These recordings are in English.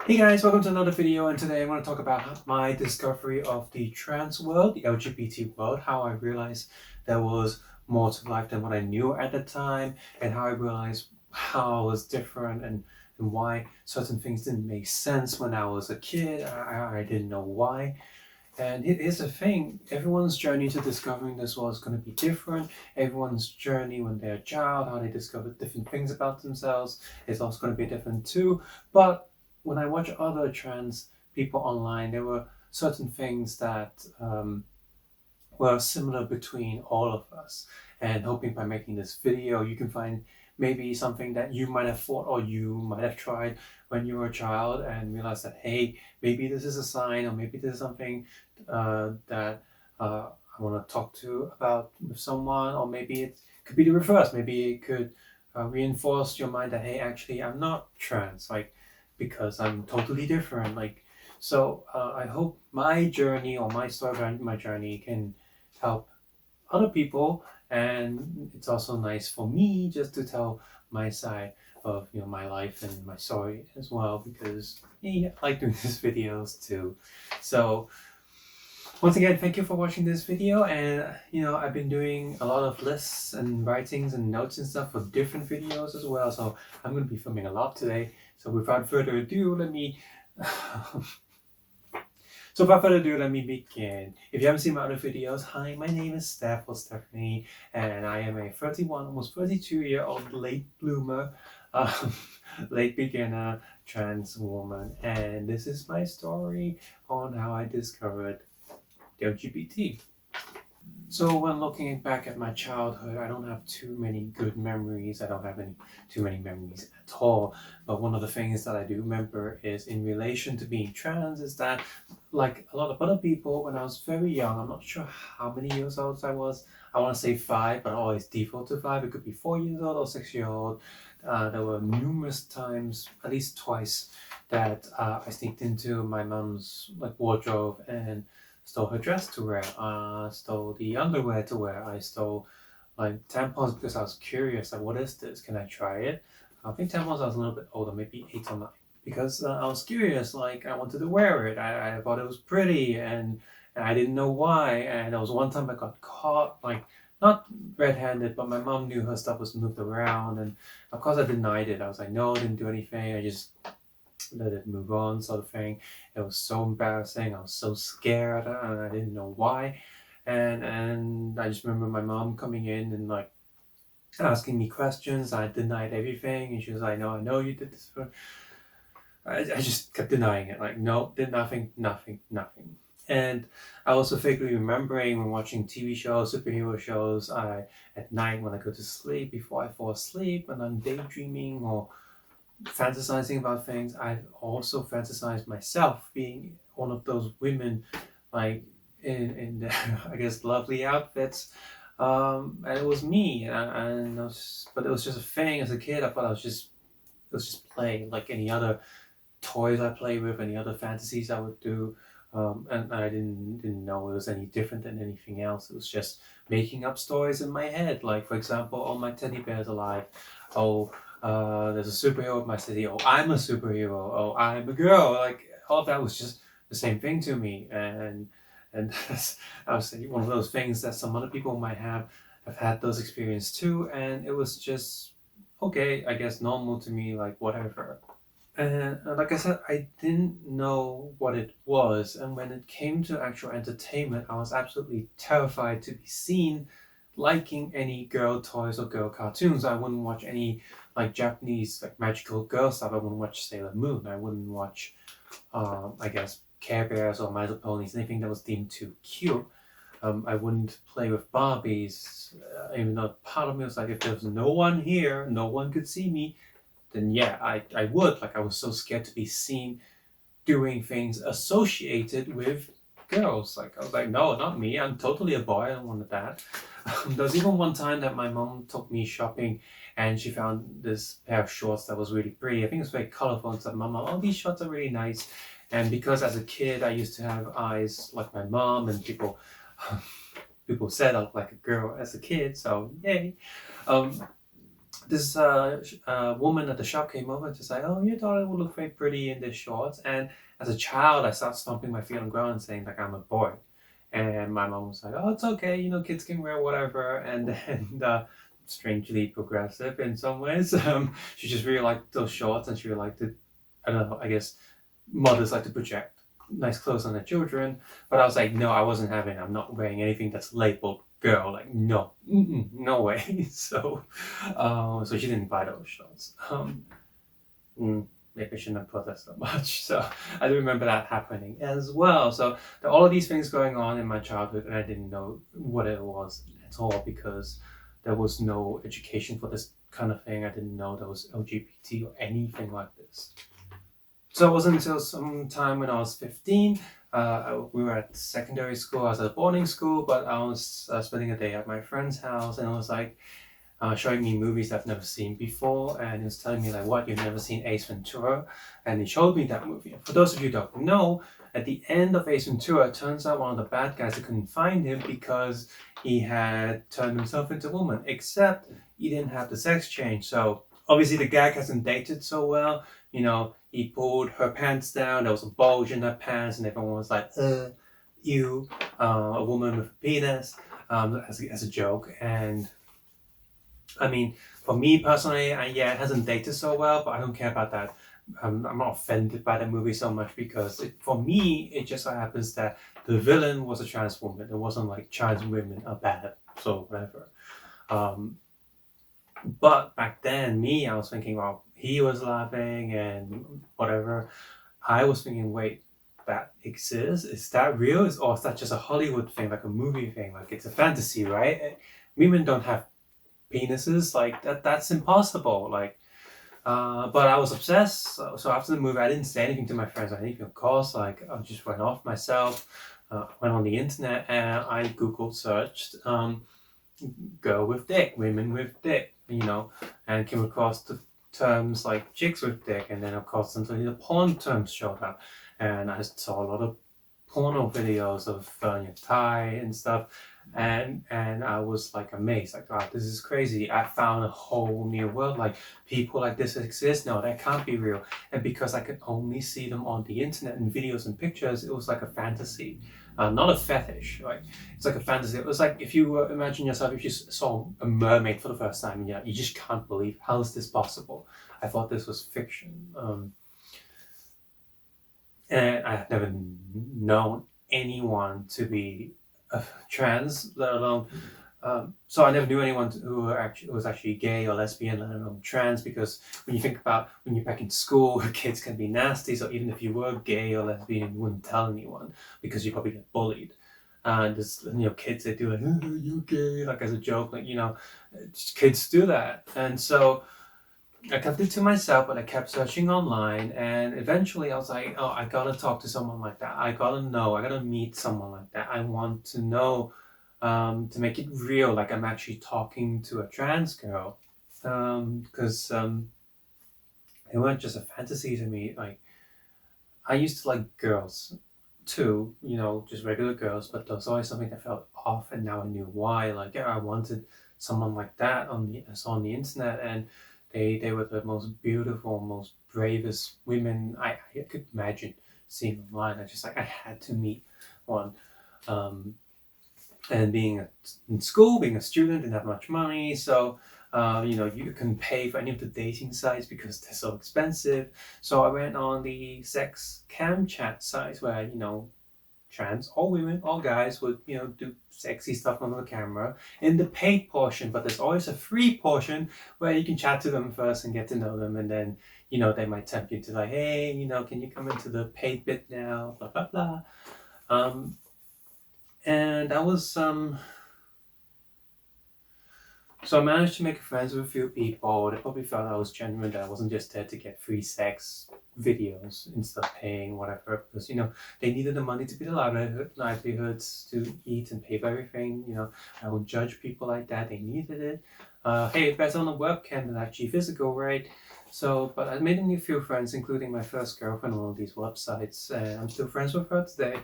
Hey guys, welcome to another video, and today I want to talk about my discovery of the trans world, the LGBT world, how I realized there was more to life than what I knew at the time, and how I realized how I was different and why certain things didn't make sense when I was a kid. I didn't know why. And here's the thing, everyone's journey to discovering this world is going to be different. Everyone's journey when they're a child, how they discover different things about themselves, is also going to be different too. But when I watch other trans people online, there were certain things that were similar between all of us. And hoping by making this video, you can find maybe something that you might have thought or you might have tried when you were a child and realize that, hey, maybe this is a sign, or maybe this is something that I want to talk to about with someone, or maybe it could be the reverse. Maybe it could reinforce your mind that, hey, actually, I'm not trans, like, because I'm totally different. Like, so I hope my journey or my story behind my journey can help other people, and it's also nice for me just to tell my side of my life and my story as well, because yeah, I like doing these videos too. So once again, thank you for watching this video, and I've been doing a lot of lists and writings and notes and stuff for different videos as well, so I'm going to be filming a lot today. So without further ado, let me So without further ado, let me begin. If you haven't seen my other videos, hi, my name is Stef or Stephanie, and I am a 31, almost 32-year-old late bloomer, um, late beginner trans woman, and this is my story on how I discovered the LGBT. So when looking back at my childhood, I don't have too many good memories. I don't have too many memories at all. But one of the things that I do remember is in relation to being trans is that, like a lot of other people, when I was very young, I'm not sure how many years old I was. I want to say 5, but I always default to 5. It could be 4 years old or 6 year old. There were numerous times, at least twice, that I sneaked into my mom's wardrobe and stole her dress to wear. Stole the underwear to wear. I stole like tampons because I was curious. Like, what is this? Can I try it? I think tampons I was a little bit older, maybe 8 or 9, because I was curious. Like, I wanted to wear it. I thought it was pretty, and I didn't know why. And there was one time I got caught, like not red-handed, but my mom knew her stuff was moved around, and of course I denied it. I was like, no, I didn't do anything. I just let it move on, sort of thing. It was so embarrassing. I was so scared, and I didn't know why. And I just remember my mom coming in and like asking me questions. I denied everything, and she was like, "No, I know you did this." I just kept denying it. Like, no, did nothing, nothing, nothing. And I also vaguely remembering when watching TV shows, superhero shows, at night when I go to sleep, before I fall asleep, when I'm daydreaming or fantasizing about things, I've also fantasized myself being one of those women, like in the, I guess, lovely outfits. And it was me, and but it was just a thing as a kid. I thought it was just play like any other toys I play with, any other fantasies I would do. And I didn't know it was any different than anything else. It was just making up stories in my head. Like, for example, oh, my teddy bear's alive. Oh, there's a superhero in my city. Oh, I'm a superhero. Oh, I'm a girl. Like, all of that was just the same thing to me. And that's, I was saying, one of those things that some other people might have had those experiences too. And it was just okay, I guess normal to me, like whatever. And like I said, I didn't know what it was. And when it came to actual entertainment, I was absolutely terrified to be seen liking any girl toys or girl cartoons. I wouldn't watch any like Japanese like magical girl stuff. I wouldn't watch Sailor Moon. I wouldn't watch, I guess, Care Bears or My Little Ponies, anything that was deemed too cute. I wouldn't play with Barbies, even though part of me was like, if there was no one here, no one could see me, then yeah, I would. Like, I was so scared to be seen doing things associated with girls. Like, I was like, no, not me. I'm totally a boy. I don't want that. There was even one time that my mom took me shopping and she found this pair of shorts that was really pretty. I think it was very colorful and said, Mama, oh, these shorts are really nice. And because as a kid, I used to have eyes like my mom, and people said I looked like a girl as a kid, so yay. Um, this woman at the shop came over and just like, oh, your daughter would look very pretty in these shorts. And as a child, I started stomping my feet on the ground and saying like I'm a boy. And my mom was like, oh, it's okay, you know, kids can wear whatever. And then strangely progressive in some ways, she just really liked those shorts, and she really liked it. I don't know, I guess mothers like to project nice clothes on their children. But I was like, no, I wasn't having, I'm not wearing anything that's labeled girl. Like, no, no way. So she didn't buy those shorts. Maybe I shouldn't have put that so much. So I do remember that happening as well. So there are all of these things going on in my childhood, and I didn't know what it was at all because there was no education for this kind of thing. I didn't know there was LGBT or anything like this. So it wasn't until some time when I was 15. We were at secondary school. I was at a boarding school, but I was spending a day at my friend's house, and it was like showing me movies I've never seen before, and he was telling me like, what, you've never seen Ace Ventura? And he showed me that movie. And for those of you who don't know, at the end of Ace Ventura, it turns out one of the bad guys that couldn't find him because he had turned himself into a woman, except he didn't have the sex change. So obviously the gag hasn't dated so well. You know, he pulled her pants down, there was a bulge in her pants, and everyone was like, you, a woman with a penis, as a joke. And I mean, for me personally, yeah, it hasn't dated so well, but I don't care about that. I'm not offended by the movie so much because for me, it just so happens that the villain was a trans woman. It wasn't like trans women are bad, so whatever. But back then, I was thinking, well, he was laughing and whatever. I was thinking, wait, that exists? Is that real? Or is that just a Hollywood thing, like a movie thing? Like it's a fantasy, right? Women don't have penises, like that's impossible. Like but I was obsessed. So after the movie, I didn't say anything to my friends or anything, of course. Like I just went off myself, went on the internet, and I Google searched girl with dick, women with dick, you know, and came across the terms like chicks with dick, and then of course suddenly the porn terms showed up, and I saw a lot of porno videos of Thai and stuff, and I was like amazed, like, wow, this is crazy. I found a whole new world. Like people like this exist. No, that can't be real. And because I could only see them on the internet in videos and pictures, it was like a fantasy, not a fetish. Right? It's like a fantasy. It was like if you imagine yourself, if you saw a mermaid for the first time, you just can't believe, how is this possible? I thought this was fiction. And I have never known anyone to be trans, let alone. So I never knew anyone who was actually gay or lesbian, let alone trans. Because when you think about when you're back in school, kids can be nasty. So even if you were gay or lesbian, you wouldn't tell anyone because you probably get bullied. And there's kids that do like, oh, you're gay, like as a joke, like kids do that, and so. I kept it to myself, but I kept searching online, and eventually I was like, oh, I gotta talk to someone like that. I gotta know, I gotta meet someone like that. I want to know, to make it real, like I'm actually talking to a trans girl. Because it wasn't just a fantasy to me. Like, I used to like girls too, just regular girls, but there was always something that felt off, and now I knew why. Like, yeah, I wanted someone like that I saw on the internet, and they were the most beautiful, most bravest women I could imagine seeing online. I had to meet one. And being in school, being a student, didn't have much money, so you can pay for any of the dating sites because they're so expensive. So I went on the sex cam chat sites where trans or women or guys would do sexy stuff on the camera in the paid portion, but there's always a free portion where you can chat to them first and get to know them, and then they might tempt you to like, hey, can you come into the paid bit now, blah blah blah. And I was so I managed to make friends with a few people. They probably felt I was genuine, that I wasn't just there to get free sex videos instead of paying whatever, because they needed the money to be the livelihoods, to eat and pay for everything. I don't judge people like that. They needed it. Hey, better on a webcam than actually physical, right? So, but I made a few friends, including my first girlfriend on all these websites, and I'm still friends with her today.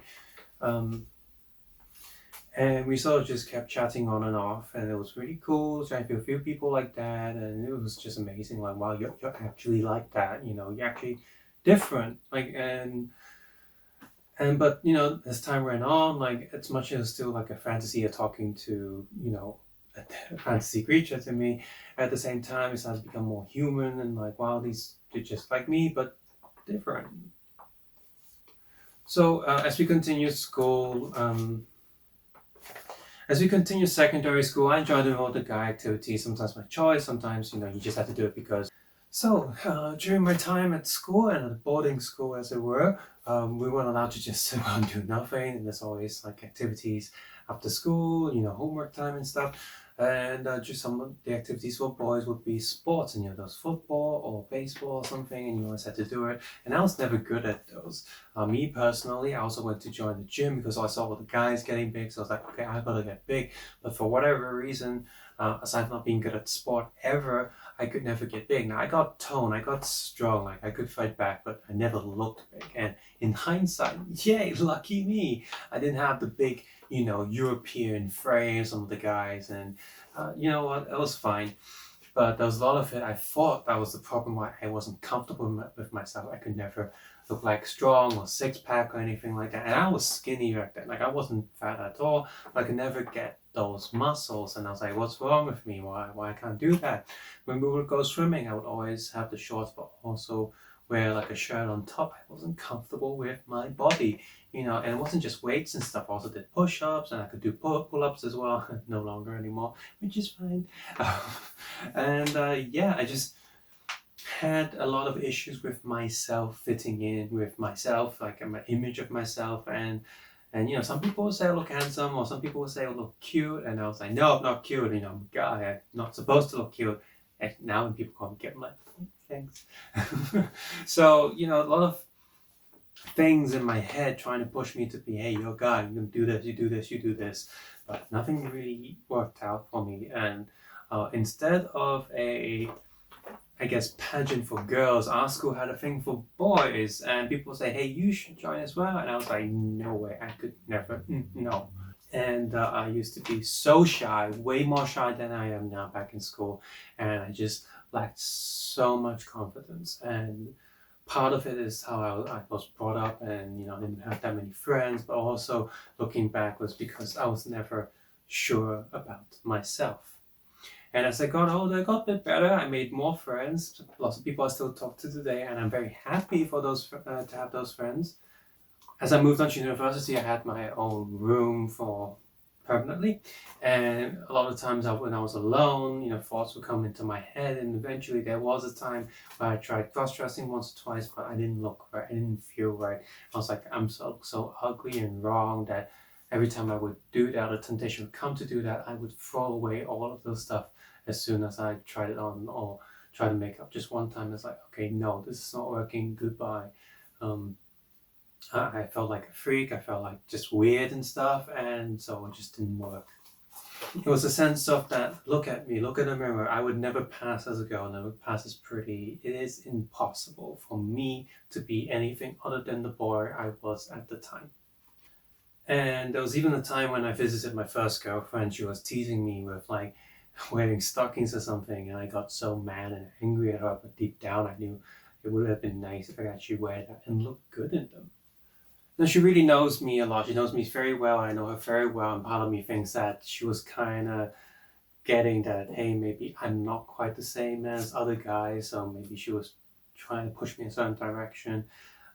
And we sort of just kept chatting on and off, and it was really cool trying to a few people like that, and it was just amazing. Like, wow, you're actually like that, you're actually different. Like, and but as time went on, like as much as still like a fantasy of talking to a fantasy creature to me, at the same time it started to become more human and like, wow, they're just like me but different. So as we continue school, as we continue secondary school, I enjoy doing all the guy activities. Sometimes my choice, sometimes you just have to do it because. So during my time at school and at boarding school, as it were, we weren't allowed to just sit around and do nothing. And there's always like activities after school, homework time and stuff. And just some of the activities for boys would be sports, and those football or baseball or something, and you always had to do it. And I was never good at those. Me personally, I also went to join the gym because I saw all the guys getting big, so I was like, okay, I gotta get big. But for whatever reason, aside from not being good at sport ever, I could never get big. Now I got tone, I got strong, like I could fight back, but I never looked big. And in hindsight, yay, lucky me! I didn't have the big, European frame, some of the guys, and you know what, it was fine. But there was a lot of it. I thought that was the problem why I wasn't comfortable with myself. I could never look like strong or six pack or anything like that. And I was skinny back then. Like I wasn't fat at all. But I could never get those muscles. And I was like, what's wrong with me? Why I can't do that? When we would go swimming, I would always have the shorts, but also wear like a shirt on top. I wasn't comfortable with my body, and it wasn't just weights and stuff. I also did push-ups and I could do pull-ups as well. No longer anymore, which is fine. And yeah, I just had a lot of issues with myself fitting in with myself, like my image of myself, and some people will say I look handsome, or some people will say I look cute, and I was like, no, I'm not cute. I'm a guy. I'm not supposed to look cute. And now when people call me cute, I'm like, thanks. So a lot of things in my head trying to push me to be, hey, you're a guy, you're gonna do this, you do this, you do this, but nothing really worked out for me. And instead of a, I guess, pageant for girls, our school had a thing for boys, and people say, hey, you should join as well. And I was like, no way, I could never, no. And I used to be so shy, way more shy than I am now back in school, and I just lacked so much confidence. And part of it is how I was brought up, and I didn't have that many friends, but also looking back was because I was never sure about myself. And as I got older, I got a bit better. I made more friends. Lots of people I still talk to today, and I'm very happy for those to have those friends. As I moved on to university, I had my own room for permanently, and a lot of times when I was alone, thoughts would come into my head, and eventually there was a time where I tried cross-dressing once or twice, but I didn't look right, I didn't feel right. I was like, I'm so ugly and wrong that every time I would do that, a temptation would come to do that, I would throw away all of those stuff as soon as I tried it on or try to make up. Just one time, it's like, okay, no, this is not working, goodbye. I felt like a freak, I felt like just weird and stuff, and so it just didn't work. It was a sense of that, look at me, look at the mirror, I would never pass as a girl, never pass as pretty. It is impossible for me to be anything other than the boy I was at the time. And there was even a time when I visited my first girlfriend, she was teasing me with like wearing stockings or something, and I got so mad and angry at her, but deep down I knew it would have been nice if I could actually wear that and look good in them. No, she really knows me a lot. She knows me very well. I know her very well, and part of me thinks that she was kind of getting that, hey, maybe I'm not quite the same as other guys, so maybe she was trying to push me in a certain direction.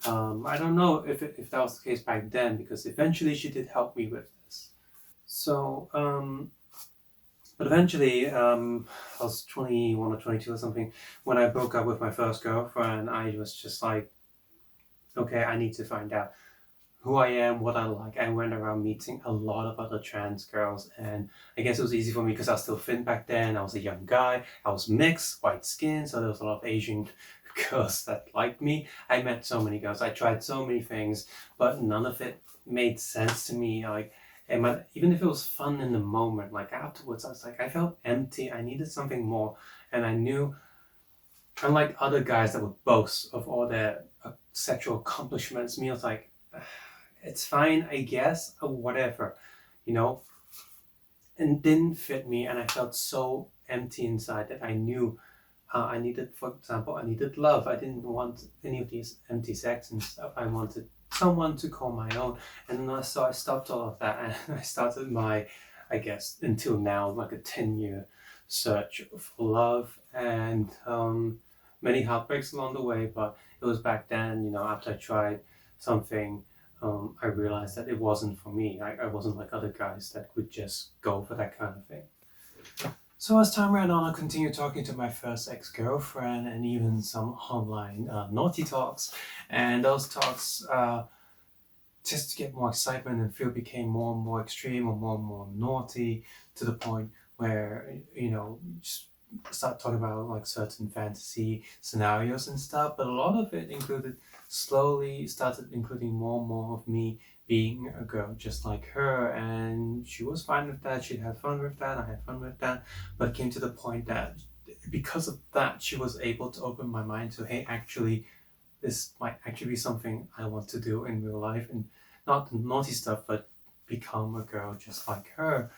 I don't know if that was the case back then, because eventually she did help me with this. So, but eventually, I was 21 or 22 or something, when I broke up with my first girlfriend. I was just like, okay, I need to find out who I am, what I like. I went around meeting a lot of other trans girls, and I guess it was easy for me because I was still thin back then. I was a young guy. I was mixed, white skin, so there was a lot of Asian girls that liked me. I met so many girls. I tried so many things, but none of it made sense to me. Like, even if it was fun in the moment, like afterwards, I was like, I felt empty. I needed something more, and I knew, unlike other guys that would boast of all their sexual accomplishments, me, I was like, it's fine, I guess, or whatever. you know, and didn't fit me, and I felt so empty inside that I knew I needed, for example, I needed love. I didn't want any of these empty sex and stuff. I wanted someone to call my own. And then so I stopped all of that and I started my, I guess, until now, like a 10-year search for love and many heartbreaks along the way. But it was back then, after I tried something, I realized that it wasn't for me. I wasn't like other guys that would just go for that kind of thing. So as time ran on, I continued talking to my first ex-girlfriend and even some online naughty talks. And those talks, just to get more excitement and feel, became more and more extreme or more naughty, to the point where, just start talking about like certain fantasy scenarios and stuff. But a lot of it slowly started including more and more of me being a girl just like her, and she was fine with that. She had fun with that. I had fun with that. But it came to the point that because of that, she was able to open my mind to, hey, actually, this might actually be something I want to do in real life, and not the naughty stuff, but become a girl just like her.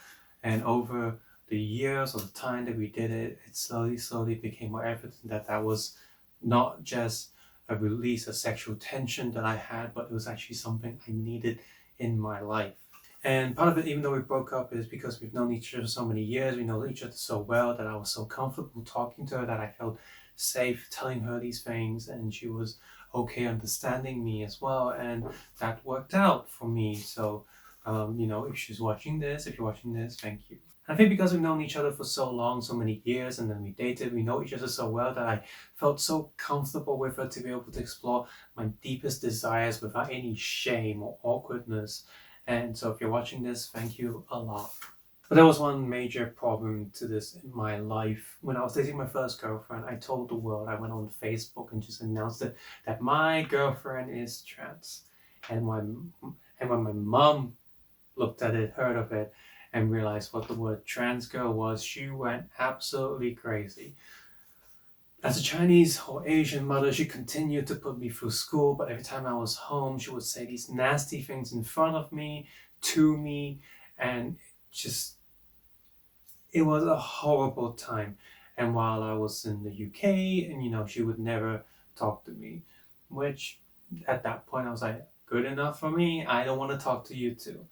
And over the years or the time that we did it, it slowly became more evident that that was not just a release of sexual tension that I had, but it was actually something I needed in my life. And part of it, even though we broke up, is because we've known each other so many years, we know each other so well, that I was so comfortable talking to her, that I felt safe telling her these things, and she was okay understanding me as well, and that worked out for me. So, if you're watching this, thank you. I think because we've known each other for so long, so many years, and then we dated, we know each other so well that I felt so comfortable with her to be able to explore my deepest desires without any shame or awkwardness. And so if you're watching this, thank you a lot. But there was one major problem to this in my life. When I was dating my first girlfriend, I told the world, I went on Facebook and just announced it, that my girlfriend is trans. And when my mom looked at it, heard of it, and realized what the word trans girl was, she went absolutely crazy. As a Chinese or Asian mother, she continued to put me through school, but every time I was home, she would say these nasty things in front of me, to me, and just, it was a horrible time. And while I was in the UK, and she would never talk to me, which at that point I was like, good enough for me, I don't want to talk to you too.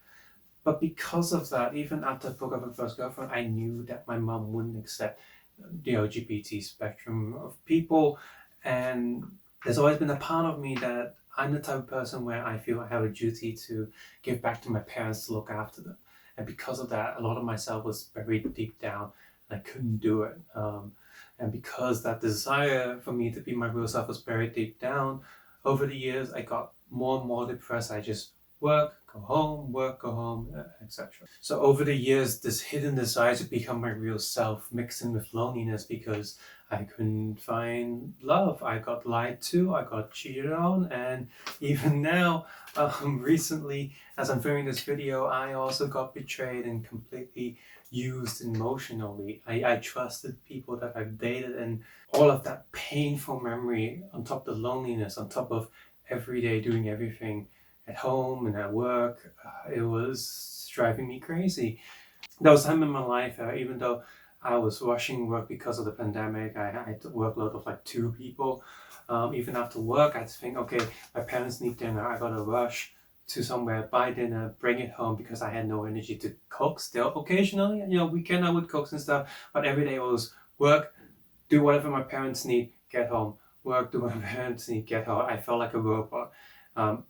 But because of that, even after I broke up with my first girlfriend, I knew that my mom wouldn't accept the LGBT spectrum of people. And there's always been a part of me that I'm the type of person where I feel I have a duty to give back to my parents to look after them. And because of that, a lot of myself was buried deep down. I couldn't do it. And because that desire for me to be my real self was buried deep down, over the years, I got more and more depressed. I just work, go home, etc. So over the years, this hidden desire to become my real self mixed in with loneliness because I couldn't find love. I got lied to, I got cheated on, and even now, recently, as I'm filming this video, I also got betrayed and completely used emotionally. I trusted people that I've dated, and all of that painful memory on top of the loneliness, on top of every day doing everything at home and at work, it was driving me crazy. There was a time in my life, even though I was rushing work because of the pandemic, I had a workload of like 2 people. Even after work, I had to think, okay, my parents need dinner, I gotta rush to somewhere, buy dinner, bring it home, because I had no energy to cook still. Occasionally, weekend I would cook and stuff, but every day it was work, do whatever my parents need, get home. Work, do whatever my parents need, get home. I felt like a robot.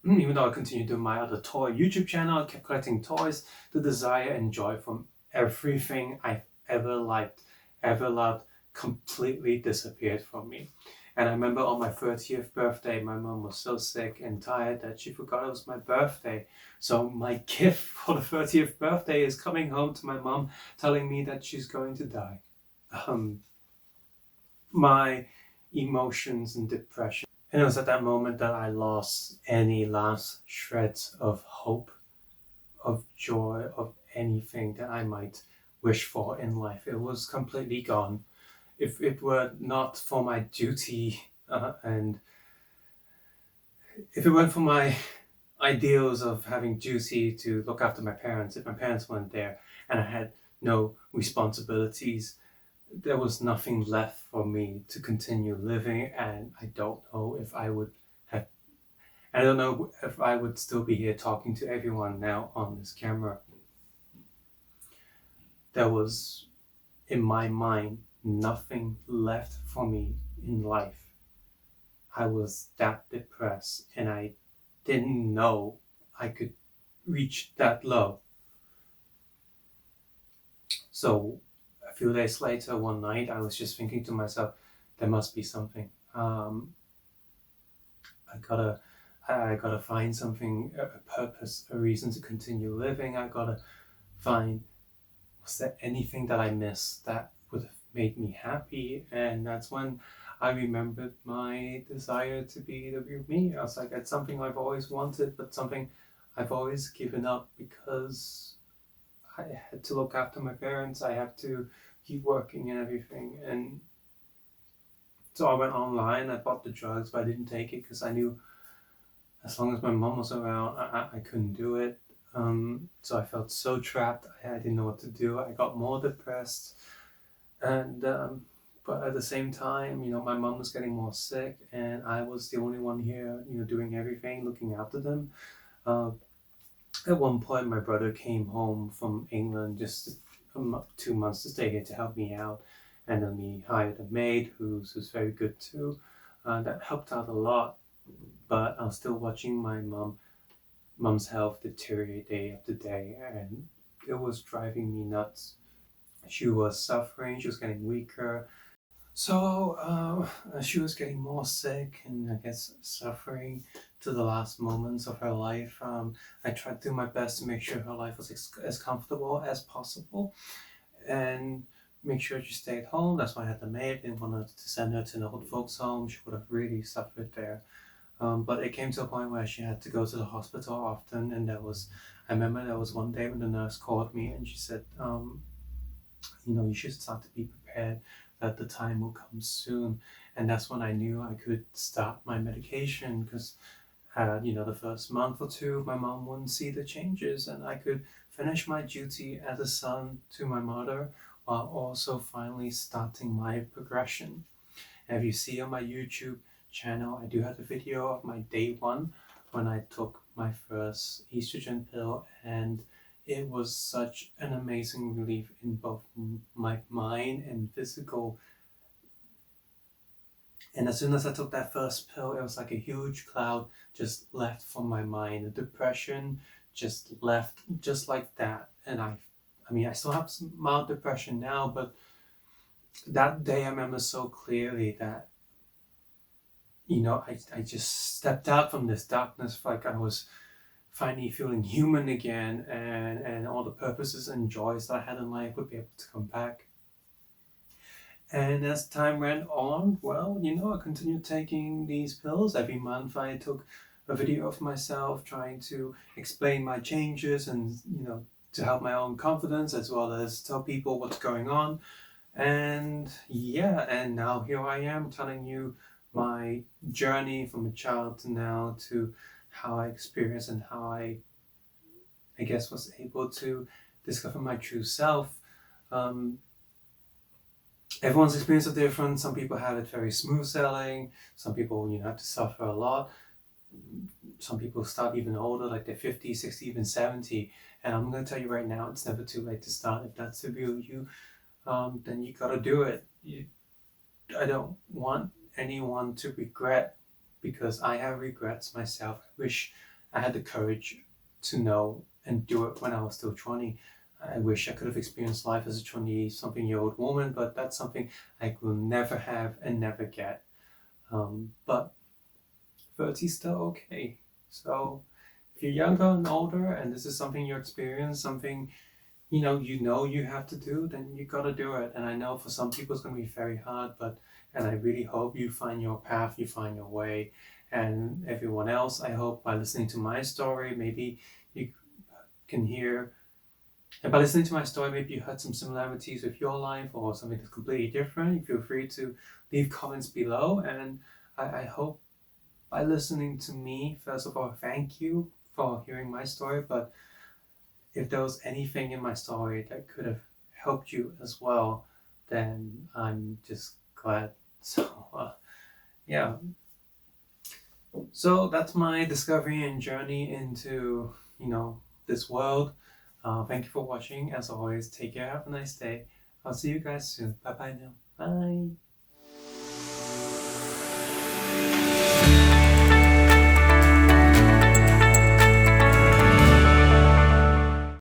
Even though I continued doing my other toy YouTube channel, I kept collecting toys, the desire and joy from everything I've ever liked, ever loved, completely disappeared from me. And I remember on my 30th birthday, my mom was so sick and tired that she forgot it was my birthday. So my gift for the 30th birthday is coming home to my mom, telling me that she's going to die. My emotions and depression. And it was at that moment that I lost any last shreds of hope, of joy, of anything that I might wish for in life. It was completely gone. If it were not for my duty and if it weren't for my ideals of having duty to look after my parents. If my parents weren't there and I had no responsibilities, there was nothing left for me to continue living, and I don't know if I would still be here talking to everyone now on this camera. There was, in my mind, nothing left for me in life. I was that depressed, and I didn't know I could reach that low. So a few days later, one night, I was just thinking to myself, there must be something. I gotta find something, a purpose, a reason to continue living. I gotta find, was there anything that I missed that would have made me happy? And that's when I remembered my desire to be the real me. I was like, it's something I've always wanted, but something I've always given up because I had to look after my parents. I had to keep working and everything. And so I went online, I bought the drugs, but I didn't take it because I knew as long as my mom was around, I couldn't do it. So I felt so trapped. I didn't know what to do. I got more depressed. And but at the same time, my mom was getting more sick, and I was the only one here, doing everything, looking after them. Uh, at one point, my brother came home from England just 2 months to stay here to help me out, and then we hired a maid who's very good too. That helped out a lot, but I was still watching my mom's health deteriorate day after day, and it was driving me nuts. She was suffering, she was getting weaker. So she was getting more sick and I guess suffering to the last moments of her life. I tried to do my best to make sure her life was as comfortable as possible and make sure she stayed home. That's why I had the maid. Didn't want to send her to an old folks home. She would have really suffered there. But it came to a point where she had to go to the hospital often, and I remember there was one day when the nurse called me and she said, you should start to be prepared that the time will come soon. And that's when I knew I could start my medication because, the first month or two, my mom wouldn't see the changes, and I could finish my duty as a son to my mother while also finally starting my progression. And if you see on my YouTube channel, I do have a video of my day one when I took my first estrogen pill, and it was such an amazing relief in both my mind and physical. And as soon as I took that first pill, it was like a huge cloud just left from my mind. The depression just left just like that. And I still have some mild depression now, but that day I remember so clearly that I just stepped out from this darkness, like I was finally feeling human again, and all the purposes and joys that I had in life would be able to come back. And as time went on, well, I continued taking these pills. Every month I took a video of myself trying to explain my changes and, to help my own confidence as well as tell people what's going on. And yeah, and now here I am telling you my journey from a child to now to how I experienced and how I guess was able to discover my true self. Everyone's experience is different. Some people have it very smooth sailing. Some people, have to suffer a lot. Some people start even older, like they're 50, 60, even 70. And I'm going to tell you right now, it's never too late to start. If that's the real you, then you got to do it. I don't want anyone to regret, because I have regrets myself. I wish I had the courage to know and do it when I was still 20. I wish I could have experienced life as a 20-something-year-old woman, but that's something I will never have and never get. But 30 is still okay. So if you're younger and older and this is something you experience, something you have to do, then you got to do it. And I know for some people it's going to be very hard, and I really hope you find your path, you find your way. And everyone else, I hope by listening to my story, maybe you can hear, and by listening to my story, maybe you had some similarities with your life or something that's completely different. You feel free to leave comments below. And I hope by listening to me, first of all, thank you for hearing my story, but if there was anything in my story that could have helped you as well, then I'm just glad. So, yeah. So that's my discovery and journey into, this world. Thank you for watching. As always, take care. Have a nice day. I'll see you guys soon. Bye bye now. Bye.